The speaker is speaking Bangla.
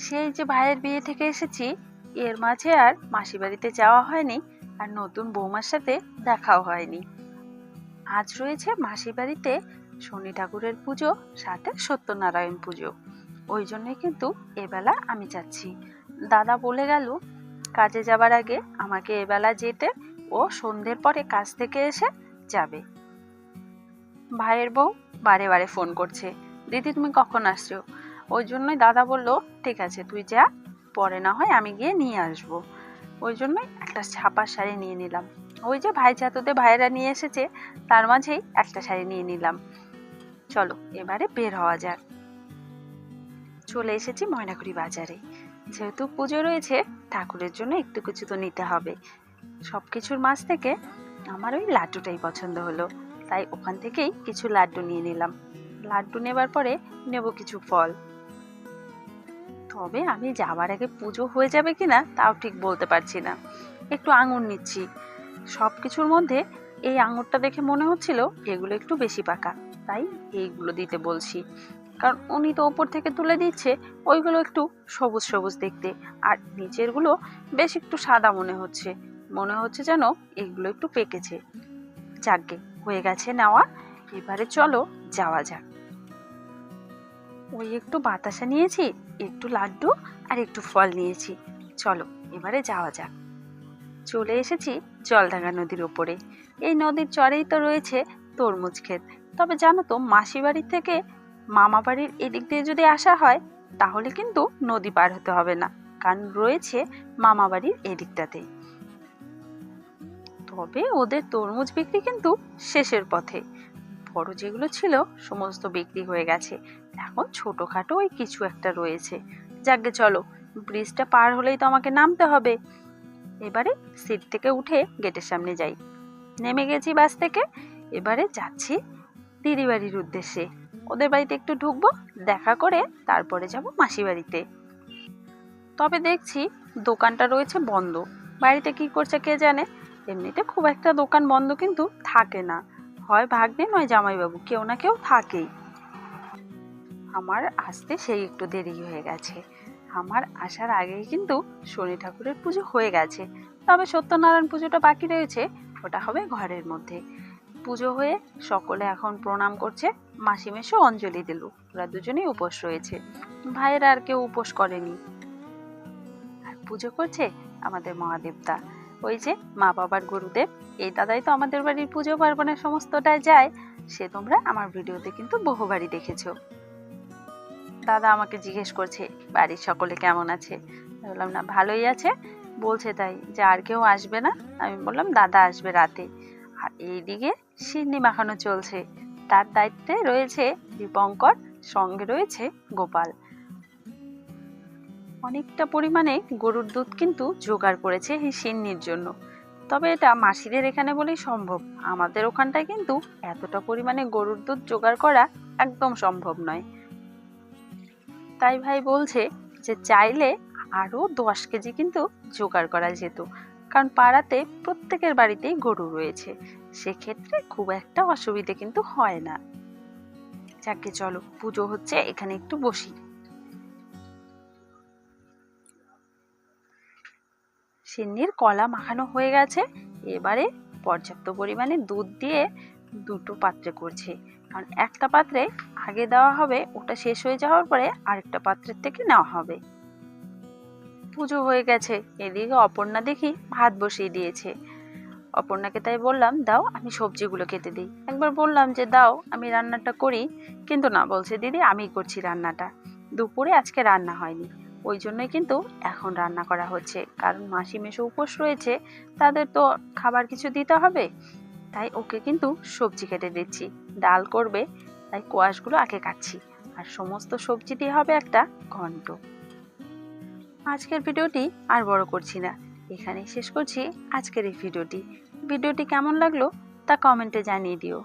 সেই যে ভাইয়ের বিয়ে থেকে এসেছি, এর মাঝে আর মাসি বাড়িতে যাওয়া হয়নি, আর নতুন বৌমার সাথে দেখাও হয়নি। আজ রয়েছে মাসি বাড়িতে শনি ঠাকুরের পুজো, সাথে সত্যনারায়ণ পুজো। ওই জন্যই কিন্তু এবেলা আমি যাচ্ছি। দাদা বলে গেল কাজে যাবার আগে আমাকে এবেলা যেতে, ও সন্ধ্যের পরে কাজ থেকে এসে যাবে। ভাইয়ের বউ বারে বারে ফোন করছে, দিদি তুমি কখন আসছো? ওই জন্যই দাদা বলল ঠিক আছে তুই যা, পরে না হয় আমি গিয়ে নিয়ে আসবো। ওই জন্যই একটা ছাপা শাড়ি নিয়ে নিলাম। ওই যে ভাই ছাতুতে ভাইরা নিয়ে এসেছে, তার মাঝেই একটা শাড়ি নিয়ে নিলাম। চলো এবারে বের হওয়া যাক। চলে এসেছি ময়নাগুড়ি বাজারে। যেহেতু পুজো রয়েছে, ঠাকুরের জন্য একটু কিছু তো নিতে হবে। সবকিছুর মাঝ থেকে আমার ওই লাড্ডুটাই পছন্দ হলো, তাই ওখান থেকেই কিছু লাড্ডু নিয়ে নিলাম। লাড্ডু নেবার পরে নেব কিছু ফল। তবে আমি যাবার আগে পুজো হয়ে যাবে কিনা তাও ঠিক বলতে পারছি না। একটু আঙুর নিচ্ছি। সব কিছুর মধ্যে এই আঙুরটা দেখে মনে হচ্ছিল এগুলো একটু বেশি পাকা, তাই এইগুলো দিতে বলছি। কারণ উনি তো ওপর থেকে তুলে দিচ্ছে, ওইগুলো একটু সবুজ সবুজ দেখতে, আর নিচেরগুলো বেশ একটু সাদা মনে হচ্ছে যেন এগুলো একটু পেকেছে। যাকগে, হয়ে গেছে নেওয়া, এবারে চলো যাওয়া যাক। ওই একটু বাতাসা নিয়েছি, একটু লাড্ডু আর একটু ফল নিয়েছি। চলো এবারে যাওয়া যাক। চলে এসেছি জলঢাকা নদীর ওপরে। এই নদীর চরেই তো রয়েছে তরমুজ ক্ষেত। তবে জানো তো, মাসি বাড়ি থেকে মামা বাড়ির এদিক দিয়ে যদি আসা হয় তাহলে কিন্তু নদী পার হতে হবে না, কারণ রয়েছে মামা বাড়ির এদিকটাতে। তবে ওদের তরমুজ বিক্রি কিন্তু শেষের পথে। বড় যেগুলো ছিল সমস্ত বিক্রি হয়ে গেছে, এখন ছোটখাটো ওই কিছু একটা রয়েছে। যাকগে চলো, ব্রিজটা পার হলেই তো আমাকে নামতে হবে। এবারে সিট থেকে উঠে গেটের সামনে যাই। নেমে গেছি বাস থেকে। এবারে যাচ্ছি দিদি বাড়ির উদ্দেশ্যে। ওদের বাড়িতে একটু ঢুকবো, দেখা করে তারপরে যাব মাসি বাড়িতে। তবে দেখছি দোকানটা রয়েছে বন্ধ। বাড়িতে কি করছে কে জানে। এমনিতে খুব একটা দোকান বন্ধ কিন্তু থাকে না, হয় ভাগ্নে নয় জামাইবাবু, কেউ না কেউ থাকেই। আমার আসতে সেই একটু দেরি হয়ে গেছে। আমার আসার আগেই কিন্তু শনি ঠাকুরের পুজো হয়ে গেছে। তবে সত্যনারায়ণ পুজোটা বাকি রয়েছে, ওটা হবে ঘরের মধ্যে। পুজো হয়ে সকলে এখন প্রণাম করছে। মাসি মেশো অঞ্জলি দিল, ওরা দুজনেই উপোস রয়েছে। ভাইয়েরা আর কেউ উপোস করেনি। আর পুজো করছে আমাদের মহাদেবতা, ওই যে মা বাবার গুরুদেব। এই দাদাই তো আমাদের বাড়ির পুজো পার্বণের সমস্তটায় যায়। সে তোমরা আমার ভিডিওতে কিন্তু বহুবারই দেখেছো। দাদা আমাকে জিজ্ঞেস করছে বাড়ির সকলে কেমন আছে। বললাম না, ভালোই আছে। বলছে তাই যে আর কেউ আসবে না। আমি বললাম দাদা আসবে রাতে। আর এইদিকে সিন্নি মাখানো চলছে, তার দায়িত্বে রয়েছে দীপঙ্কর, সঙ্গে রয়েছে গোপাল। অনেকটা পরিমাণে গরুর দুধ কিন্তু জোগাড় করেছে এই সিন্নির জন্য। তবে এটা মাসিদের এখানে বলেই সম্ভব, আমাদের ওখানটায় কিন্তু এতটা পরিমাণে গরুর দুধ জোগাড় করা একদম সম্ভব নয়। তাই ভাই বলছে যে চাইলে আরো 10 কেজি কিন্তু জোগাড় করা যেত, কারণ পাড়াতে প্রত্যেকের বাড়িতেই গরু রয়েছে, সেক্ষেত্রে খুব একটা অসুবিধে কিন্তু হয় না। যাকে চলো, পুজো হচ্ছে, এখানে একটু বসি। সিন্নির কলা মাখানো হয়ে গেছে। এবারে পর্যাপ্ত পরিমাণে দুধ দিয়ে দুটো পাত্রে করছে, কারণ একটা পাত্রে আগে দেওয়া হবে, ওটা শেষ হয়ে যাওয়ার পরে আরেকটা পাত্রের থেকে নেওয়া হবে। পুজো হয়ে গেছে। এদিকে অপর্ণা দেখি ভাত বসিয়ে দিয়েছে। অপর্ণাকে তাই বললাম দাও আমি সবজিগুলো কেটে দিই। একবার বললাম যে দাও আমি রান্নাটা করি, কিন্তু না, বলছে দিদি আমিই করছি রান্নাটা। দুপুরে আজকে রান্না হয়নি, ওই জন্যই কিন্তু এখন রান্না করা হচ্ছে, কারণ মাসি মেশো উপোস রয়েছে, তাদের তো খাবার কিছু দিতে হবে। তাই ওকে কিন্তু সবজি কেটে দিচ্ছি। ডাল করবে, তাই কোয়াশগুলো আগে কাটছি, আর সমস্ত সবজি দিয়ে হবে একটা ঘন্ট। আজকের ভিডিওটি আর বড় করছি না, এখানেই শেষ করছি আজকের এই ভিডিওটি। ভিডিওটি কেমন লাগলো তা কমেন্টে জানিয়ে দিও।